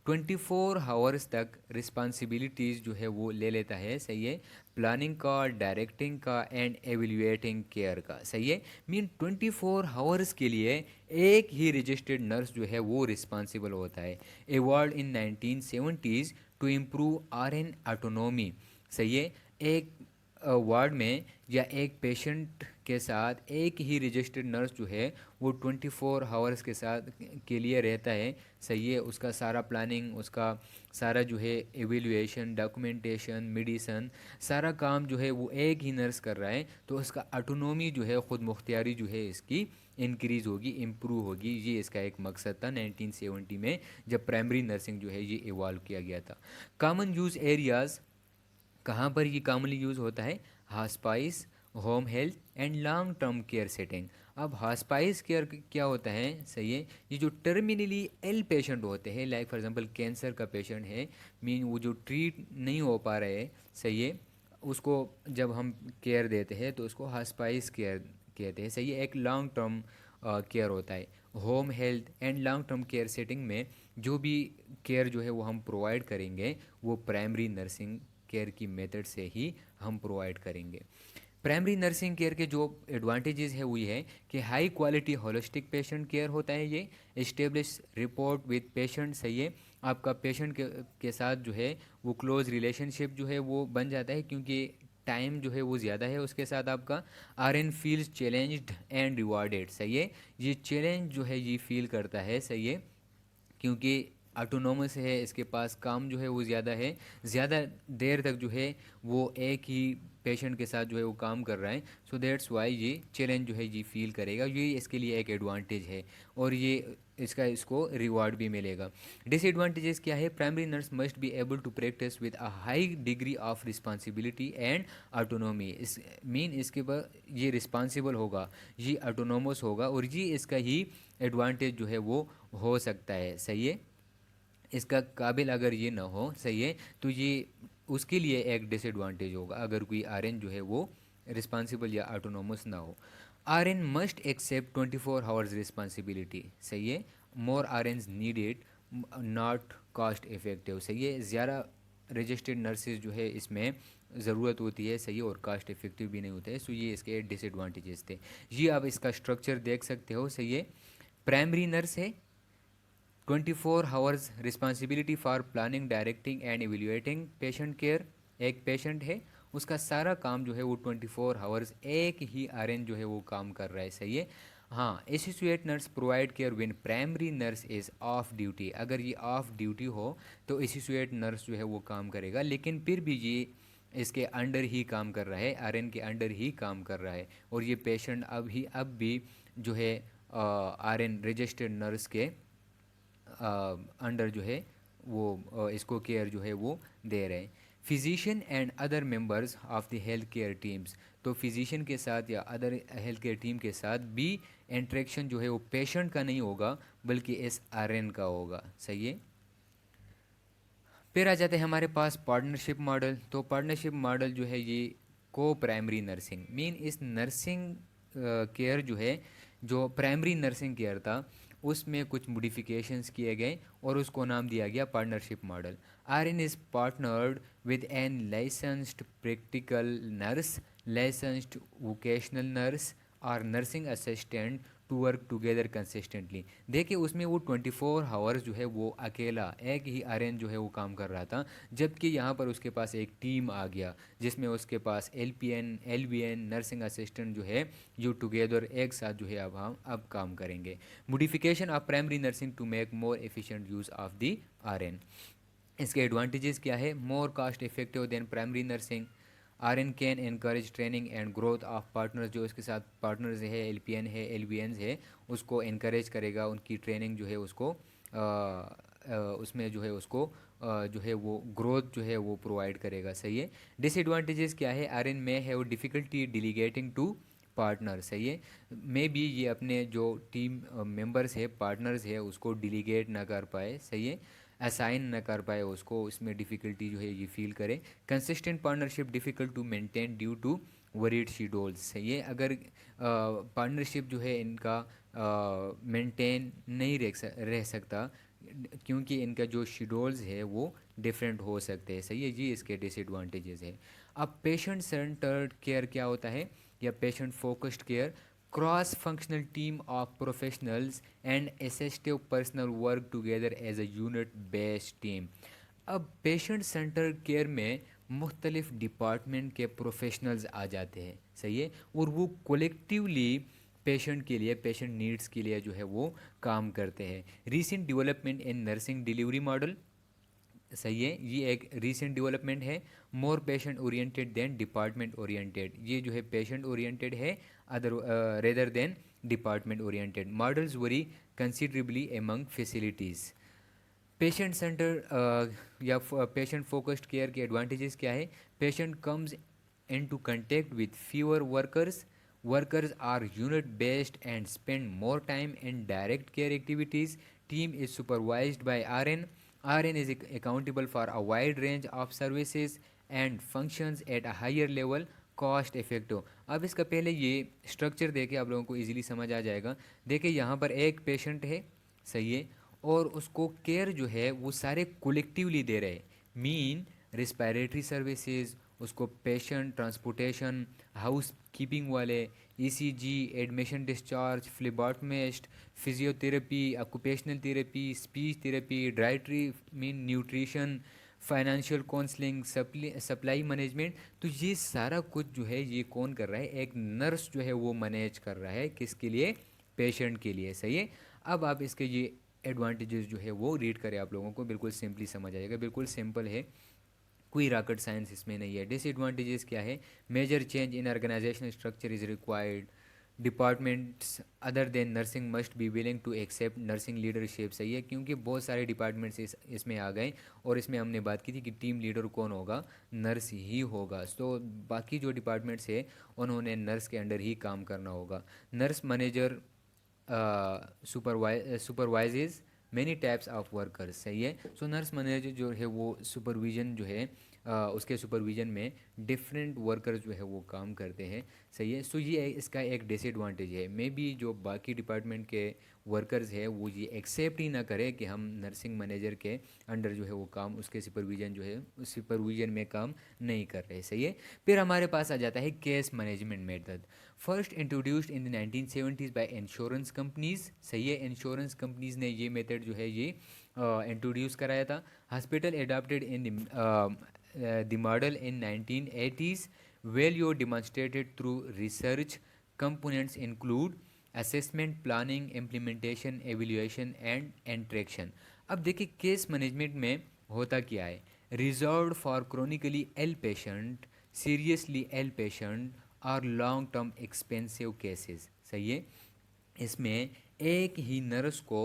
24 आवर्स तक रिस्पॉन्सिबिलिटीज़ जो है वो ले लेता है, सही है, प्लानिंग का, डायरेक्टिंग का एंड एवेल्युएटिंग केयर का, सही है। मीन 24 आवर्स के लिए एक ही रजिस्टर्ड नर्स जो है वो रिस्पॉन्सिबल होता है। Award in 1970s to improve RN autonomy, सही है। एक वार्ड में या एक पेशेंट के साथ एक ही रजिस्टर्ड नर्स जो है वो 24 आवर्स के साथ के लिए रहता है, सही है। उसका सारा प्लानिंग, उसका सारा जो है एवेल्युएशन, डॉक्यूमेंटेशन, मेडिसन, सारा काम जो है वो एक ही नर्स कर रहा है, तो उसका ऑटोनॉमी जो है, ख़ुद मुख्तियारी जो है इसकी इंक्रीज़ होगी, इम्प्रूव होगी। ये इसका एक मकसद था 1970 में, जब प्राइमरी नर्सिंग जो है ये इवॉल्व किया गया था। कॉमन यूज़ एरियाज़, कहाँ पर ये कॉमनली यूज़ होता है? Hospice, home health and long term care setting. अब हॉस्पाइस केयर क्या होता है, सही है, ये जो टर्मिनली इल पेशेंट होते हैं, लाइक फॉर एग्जांपल कैंसर का पेशेंट है, मीन वो जो ट्रीट नहीं हो पा रहे हैं, सही है, उसको जब हम केयर देते हैं तो उसको हॉस्पाइस केयर कहते हैं, सही है। एक लॉन्ग टर्म केयर होता है। Home health and long term care setting में जो भी केयर जो है वो हम प्रोवाइड करेंगे वो प्राइमरी नर्सिंग केयर की मेथड से ही हम प्रोवाइड करेंगे। प्राइमरी नर्सिंग केयर के जो एडवांटेजेस है वो ये है कि high quality holistic patient care होता है, ये एस्टेब्लिश रिपोर्ट विद पेशेंट, सही है। आपका पेशेंट के साथ जो है वो क्लोज रिलेशनशिप जो है वो बन जाता है, क्योंकि टाइम जो है वो ज़्यादा है उसके साथ आपका। RN feels challenged and rewarded, सही है। ये चैलेंज जो है ये फील करता है, सही है, क्योंकि ऑटोनोमस है, इसके पास काम जो है वो ज़्यादा है, ज़्यादा देर तक जो है वो एक ही पेशेंट के साथ जो है वो काम कर रहा है। सो दैट्स वाई ये चैलेंज जो है ये फील करेगा, ये इसके लिए एक एडवांटेज है, और ये इसको रिवार्ड भी मिलेगा। डिसएडवांटेजेस क्या है? Primary nurse must be able to practice with a high degree of responsibility and autonomy. इस मीन इसके पर ये रिस्पॉन्सिबल होगा, ये ऑटोनोमस होगा, और ये इसका ही एडवांटेज जो है वो हो सकता है, सही है। इसका काबिल अगर ये ना हो, सही है, तो ये उसके लिए एक डिसएडवांटेज होगा अगर कोई RN जो है वो रिस्पॉन्सिबल या ऑटोनोमस ना हो। RN must accept 24 hours responsibility, सही है। More RNs needed, not cost effective, सही है। ज़्यादा रजिस्टर्ड नर्सेज जो है इसमें ज़रूरत होती है, सही है, और कास्ट इफेक्टिव भी नहीं होते हैं। सो ये इसके डिसएडवांटेजेस थे। ये आप इसका स्ट्रक्चर देख सकते हो, सही है। प्राइमरी नर्स है, 24 hours responsibility for planning, directing and evaluating patient care. एक पेशेंट है, उसका सारा काम जो है वो 24 आवर्स एक ही RN जो है वो काम कर रहा है, सही है। हाँ, associate nurse provide care when primary nurse is of duty. अगर ये ऑफ ड्यूटी हो तो एसोसिएट नर्स जो है वो काम करेगा, लेकिन फिर भी ये इसके अंडर ही काम कर रहा है, RN के अंडर ही काम कर रहा है, और ये पेशेंट अब भी जो है RN रजिस्टर्ड नर्स के अंडर जो है वो इसको केयर जो है वो दे रहे हैं। Physician and other members of the health care teams, तो फिजिशियन के साथ या अदर हेल्थ केयर टीम के साथ भी इंटरेक्शन जो है वो पेशेंट का नहीं होगा बल्कि इस RN का होगा, सही है। फिर आ जाते हैं हमारे पास पार्टनरशिप मॉडल। तो पार्टनरशिप मॉडल जो है ये को प्राइमरी नर्सिंग, मीन इस नर्सिंग केयर जो है, जो प्राइमरी नर्सिंग केयर था उसमें कुछ मॉडिफिकेशंस किए गए और उसको नाम दिया गया partnership model. RN is partnered with an licensed practical nurse, licensed vocational nurse और nursing assistant to work together consistently. देखिए उसमें वो 24 आवर्स जो है वो अकेला एक ही RN जो है वो काम कर रहा था, जबकि यहाँ पर उसके पास एक टीम आ गया जिसमें उसके पास LPN, LVN, नर्सिंग असिस्टेंट जो है जो टुगेदर एक साथ जो है अब काम करेंगे। Modification of primary nursing to make more efficient use of the RN। इसके एडवांटेजेस क्या है? More cost effective than primary nursing. RN can encourage training and growth of partners, जो इसके साथ पार्टनर्स है, LPN है, LVNs है, उसको इनकरेज करेगा, उनकी ट्रेनिंग जो है उसको उसमें जो है उसको जो है वो ग्रोथ जो है वो प्रोवाइड करेगा, सही है। डिसएडवांटेजेस क्या है? RN में हैव डिफ़िकल्टी डिलीगेटिंग टू पार्टनर, सही है। मे बी ये अपने जो टीम मेंबर्स है, पार्टनर्स है, उसको डिलीगेट ना कर पाए, सही है। असाइन न कर पाए उसको, उसमें डिफ़िकल्टी जो है ये फील करे। Consistent partnership difficult to maintain due to varied schedules. ये अगर पार्टनरशिप जो है इनका मेंटेन नहीं रह सकता, क्योंकि इनका जो शेड्यूल्स है वो डिफरेंट हो सकते हैं। सही है जी, इसके डिसएडवांटेजेस है। अब पेशेंट सेंटर्ड केयर क्या होता है, या patient focused care, cross functional team of professionals and assistive personal work together as a unit based team. अब पेशेंट सेंटर केयर में मुख्तलिफ डिपार्टमेंट के प्रोफेशनल्स आ जाते हैं। सही है, और वो कोलेक्टिवली पेशेंट के लिए, पेशेंट नीड्स के लिए जो है वो काम करते हैं। Recent development in nursing delivery model. सही है, ये एक रीसेंट डेवलपमेंट है। More patient oriented than department oriented. ये जो है पेशेंट ओरिएंटेड है other rather than department oriented. Models vary considerably among facilities. Patient center या पेशेंट फोकस्ड केयर के एडवांटेजेस क्या है? Patient comes into contact with fewer workers, workers are unit based and spend more time in direct care activities. Team is supervised by RN. RN is accountable for a wide range of services and functions at a higher level, cost effective. अब इसका पहले ये structure देके आप लोगों को easily समझ आ जाएगा। देखिए यहाँ पर एक पेशेंट है, सही है, और उसको केयर जो है वो सारे कोलेक्टिवली दे रहे हैं। मीन रिस्पायरेटरी सर्विसेज, उसको पेशेंट ट्रांसपोर्टेशन, हाउस कीपिंग वाले, ECG, admission discharge, phlebotomist, physiotherapy, occupational therapy, speech therapy, dietary mean nutrition, financial counselling, supply management. तो ये सारा कुछ जो है ये कौन कर रहा है? एक नर्स जो है वो मैनेज कर रहा है। किसके लिए? पेशेंट के लिए। सही है। अब आप इसके ये एडवांटेजेस जो है वो रीड करें, आप लोगों को बिल्कुल सिंपली समझ आएगा, बिल्कुल सिंपल है, कोई रॉकेट साइंस इसमें नहीं है। डिसएडवांटेजेस क्या है? Major change in organizational structure is required. Departments other than nursing must be willing to accept nursing leadership. सही है, क्योंकि बहुत सारे डिपार्टमेंट्स इसमें आ गए, और इसमें हमने बात की थी कि टीम लीडर कौन होगा? नर्स ही होगा। तो बाकी जो डिपार्टमेंट्स है उन्होंने नर्स के अंडर ही काम करना होगा। Nurse manager supervises many types of workers. सही है। सो नर्स मैनेजर जो है वो सुपरविजन जो है उसके सुपरविजन में डिफरेंट वर्कर्स जो है वो काम करते हैं। सही है। सो ये इसका एक डिसएडवांटेज है। मे बी जो बाकी डिपार्टमेंट के वर्कर्स है वो ये एक्सेप्ट ही ना करें कि हम नर्सिंग मैनेजर के अंडर जो है वो काम, उसके सुपरविजन जो है उस सुपरविजन में काम नहीं कर रहे। सही है। फिर हमारे पास आ जाता है case management method. First introduced in the 1970s by insurance companies. सही है, इंश्योरेंस कंपनीज ने ये मेथड जो है ये इंट्रोड्यूस कराया था। Hospital adapted in the model in 1980s, value demonstrated through research. Components include assessment, planning, implementation, evaluation and interaction. अब देखिए केस मैनेजमेंट में होता क्या है? Reserved for chronically L patient, seriously L patient और लॉन्ग टर्म एक्सपेंसिव केसेस। सही है। इसमें एक ही नर्स को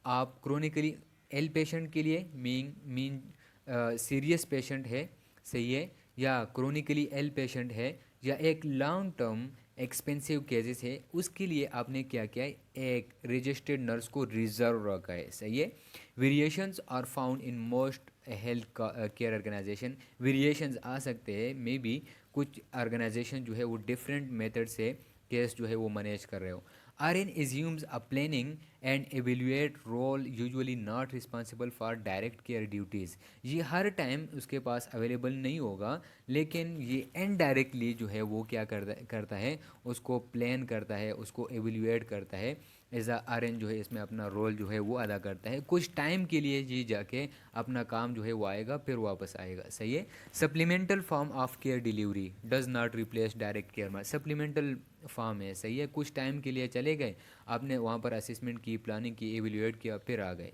आप क्रोनिकली एल पेशेंट के लिए मीन सीरियस पेशेंट है, सही है, या क्रोनिकली एल पेशेंट है, या एक लॉन्ग टर्म एक्सपेंसिव केसेस है, उसके लिए आपने क्या किया है? एक रजिस्टर्ड नर्स को रिजर्व रखा है। सही है। Variations are found in most health care organisation. Variations आ सकते हैं, मे बी कुछ ऑर्गेनाइजेशन जो है वो डिफरेंट मेथड से केस जो है वो मैनेज कर रहे हो। RN assumes a planning and evaluate role, usually not responsible for direct care duties. ये हर टाइम उसके पास अवेलेबल नहीं होगा, लेकिन ये इनडायरेक्टली जो है वो क्या करता है? उसको प्लान करता है, उसको एवेल्यूएट करता है। एज RN जो है इसमें अपना रोल जो है वो अदा करता है। कुछ टाइम के लिए जी जाके अपना काम जो है वो आएगा, फिर वापस आएगा। सही है। Supplemental form of care delivery does not replace direct care. Supplemental form है। सही है। कुछ टाइम के लिए चले गए, आपने वहाँ पर असेसमेंट की, प्लानिंग की, एवेल्यूएट किया, फिर आ गए,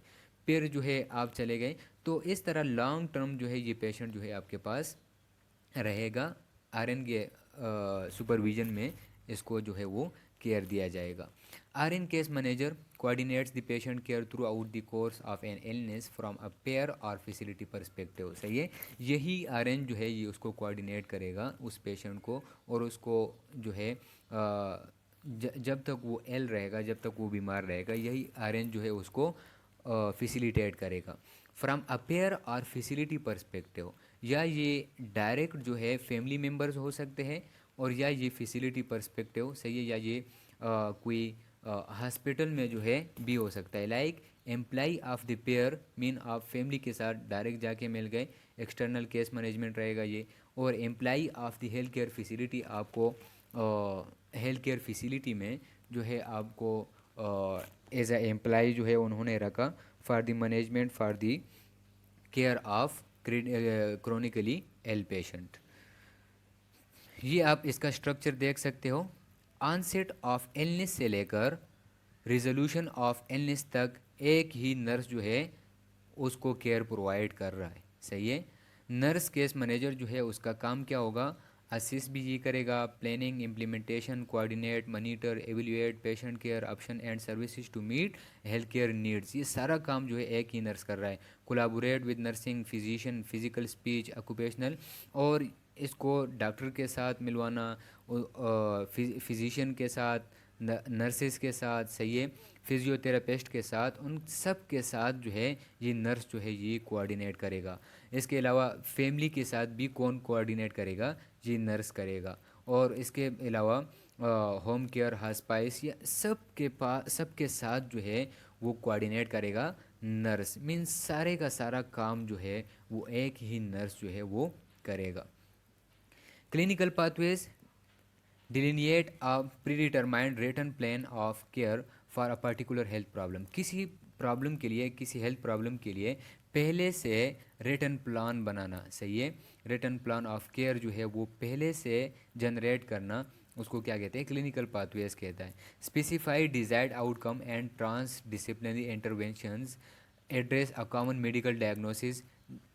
फिर जो है आप चले गए। तो इस तरह लॉन्ग टर्म जो है ये पेशेंट जो है आपके पास रहेगा। RN के सुपरविजन में इसको जो है वो केयर दिया जाएगा। RN case manager coordinates the patient care throughout the course of an illness from a payer और facility perspective। सही है। यही RN जो है ये उसको कोऑर्डिनेट करेगा उस पेशेंट को, और उसको जो है जब तक वो एल रहेगा, जब तक वो बीमार रहेगा, यही आरएन जो है उसको फैसिलिटेट करेगा। फ्रॉम अ पेयर और फैसिलिटी पर्सपेक्टिव, या ये डायरेक्ट जो है फैमिली मेम्बर्स हो सकते हैं, और या ये फैसिलिटी पर्सपेक्टिव सही है, या ये कोई हॉस्पिटल में जो है भी हो सकता है। Like employee of the pair mean आप फैमिली के साथ डायरेक्ट जाके मिल गए, एक्सटर्नल केस मैनेजमेंट रहेगा ये। और employee of the health care facility, आपको हेल्थ केयर फैसिलिटी में जो है आपको एज अ एम्प्लाई जो है उन्होंने रखा for the management for the care of chronically L patient. ये आप इसका स्ट्रक्चर देख सकते हो। ऑनसेट ऑफ इलनेस से लेकर रिजोल्यूशन ऑफ इलनेस तक एक ही नर्स जो है उसको केयर प्रोवाइड कर रहा है, सही है। नर्स केस मैनेजर जो है उसका काम क्या होगा, असिस्ट भी ये करेगा, planning, implementation, coordinate, monitor, evaluate patient care option and services to meet health care needs. ये सारा काम जो है एक ही नर्स कर रहा है। Collaborate with nursing physician, physical speech, occupational, और इसको डॉक्टर के साथ मिलवाना, फिजिशियन के साथ, नर्सेस के साथ, सही है, फिजियोथेरापिस्ट के साथ, उन सब के साथ जो है ये नर्स जो है ये कोऑर्डिनेट करेगा। इसके अलावा फैमिली के साथ भी कौन कोऑर्डिनेट करेगा, ये नर्स करेगा। और इसके अलावा होम केयर, हॉस्पाइस, या सबके साथ जो है वो कोऑर्डिनेट करेगा नर्स। मीन्स सारे का सारा काम जो है वो एक ही नर्स जो है वो करेगा। Clinical pathways delineate a predetermined written plan of care for a particular health problem. किसी प्रॉब्लम के लिए, किसी हेल्थ प्रॉब्लम के लिए पहले से रिटन प्लान बनाना, सही है। रिटन प्लान ऑफ केयर जो है वो पहले से जनरेट करना, उसको क्या कहते हैं, क्लिनिकल पाथवेज कहता है। Specify desired outcome and transdisciplinary interventions, address a common medical diagnosis,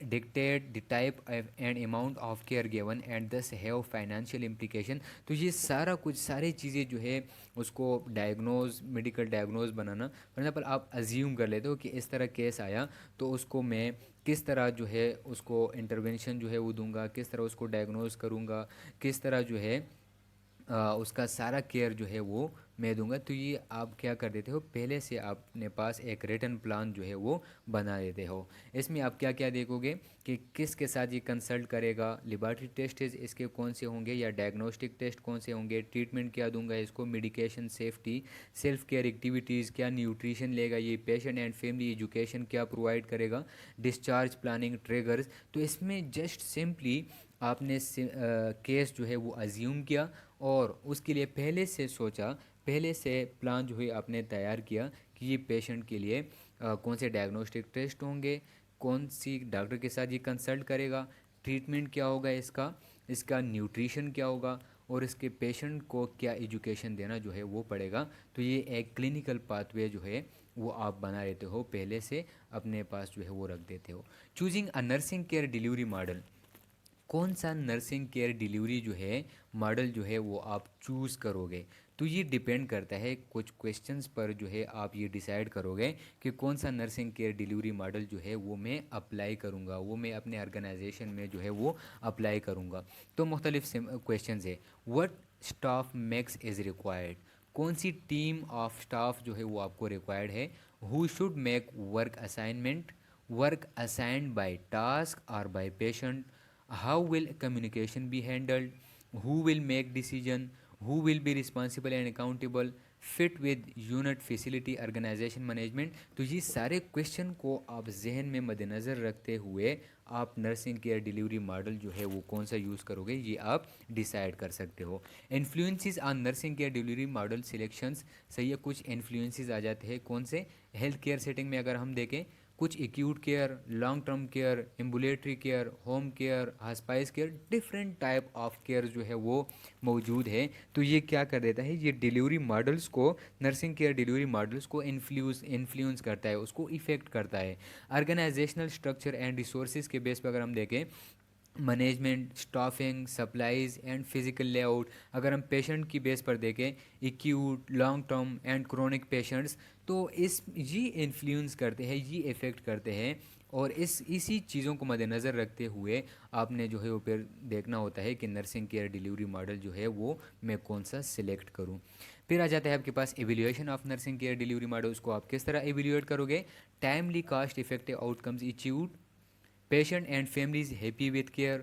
dictate the type and amount of care given and thus have financial implication। तो ये सारा कुछ सारी चीज़ें जो है उसको diagnose, medical diagnose banana. For example आप अज्यूम कर लेते हो कि इस तरह केस आया तो उसको मैं किस तरह जो है उसको इंटरवेंशन जो है वो दूंगा, किस तरह उसको डायग्नोज करूँगा, किस तरह जो है उसका सारा केयर जो है वो मैं दूंगा। तो ये आप क्या कर देते हो, पहले से अपने पास एक रिटन प्लान जो है वो बना देते हो। इसमें आप क्या क्या देखोगे कि किसके साथ ये कंसल्ट करेगा, लेबॉरेटरी टेस्ट इसके कौन से होंगे, या डायग्नोस्टिक टेस्ट कौन से होंगे, ट्रीटमेंट क्या दूंगा इसको, medication, safety, self care activities, क्या न्यूट्रिशन लेगा ये, पेशेंट एंड फैमिली एजुकेशन क्या प्रोवाइड करेगा, डिस्चार्ज प्लानिंग, ट्रिगर्स। तो इसमें जस्ट सिंपली आपने केस जो है वो अज्यूम किया और उसके लिए पहले से सोचा, पहले से प्लान जो है आपने तैयार किया कि ये पेशेंट के लिए कौन से डायग्नोस्टिक टेस्ट होंगे, कौन सी डॉक्टर के साथ ये कंसल्ट करेगा, ट्रीटमेंट क्या होगा इसका, इसका न्यूट्रिशन क्या होगा, और इसके पेशेंट को क्या एजुकेशन देना जो है वो पड़ेगा। तो ये एक क्लिनिकल पाथवे जो है वो आप बना लेते हो, पहले से अपने पास जो है वो रख देते हो। Choosing a nursing care delivery model, कौन सा नर्सिंग केयर डिलीवरी जो है मॉडल जो है वो आप चूज़ करोगे, तो ये डिपेंड करता है कुछ क्वेश्चंस पर जो है आप ये डिसाइड करोगे कि कौन सा नर्सिंग केयर डिलीवरी मॉडल जो है वो मैं अप्लाई करूँगा, वो मैं अपने ऑर्गेनाइजेशन में जो है वो अप्लाई करूँगा। तो मुख्तलिफ क्वेश्चंस है। What staff max is required, कौन सी टीम ऑफ स्टाफ जो है वो आपको रिक्वायर्ड है। Who should make work assignment, work assigned by task और by patient, how will communication be handled, who will make decision, who will be responsible and accountable, fit with unit facility organization management। तो ये सारे question को आप जहन में मद्देनज़र रखते हुए आप नर्सिंग केयर डिलीवरी मॉडल जो है वो कौन सा यूज़ करोगे ये आप डिसाइड कर सकते हो। Influences on nursing care delivery model selections, सही है, कुछ इन्फ्लुएंसेस आ जाते हैं कौन से, हेल्थ केयर सेटिंग में अगर हम देखें कुछ acute care, long term care, ambulatory care, home care, hospice care, different type of care जो है वो मौजूद है। तो ये क्या कर देता है, ये डिलीवरी मॉडल्स को, नर्सिंग केयर डिलीवरी मॉडल्स को इन्फ्लुएंस करता है, उसको इफ़ेक्ट करता है। ऑर्गेनाइजेशनल स्ट्रक्चर एंड रिसोर्सेज के बेस पर अगर हम देखें, management, staffing, supplies and physical layout. अगर हम पेशेंट की बेस पर देखें, acute, long term and chronic patients, तो इस ये इन्फ्लुएंस करते हैं, ये इफ़ेक्ट करते हैं और इसी चीज़ों को मद्देनज़र रखते हुए आपने जो है वो फिर देखना होता है कि नर्सिंग केयर डिलीवरी मॉडल जो है वो मैं कौन सा सिलेक्ट करूं। फिर आ जाता है आपके पास evaluation of nursing care delivery model. उसको आप किस तरह एवेल्यूएट करोगे? Timely cost effective outcomes achieved, patient and family is happy with care,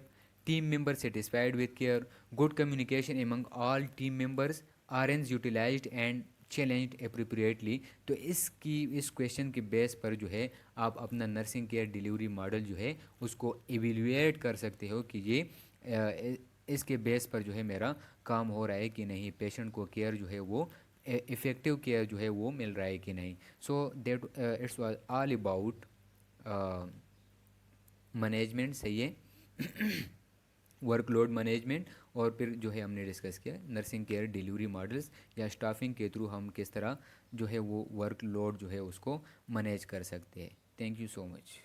team members satisfied with care, good communication among all team members, RNs utilized and challenged appropriately। तो इस question के base पर जो है आप अपना nursing care delivery model जो है उसको एवेल्यूएट कर सकते हो कि ये इसके बेस पर जो है मेरा काम हो रहा है कि नहीं, पेशेंट को केयर जो है वो इफ़ेक्टिव केयर जो है वो मिल रहा है कि नहीं। So that it's was all about management, सही है वर्कलोड मैनेजमेंट। और फिर जो है हमने डिस्कस किया नर्सिंग केयर डिलीवरी मॉडल्स या स्टाफिंग के थ्रू हम किस तरह जो है वो वर्कलोड जो है उसको मैनेज कर सकते हैं। Thank you so much.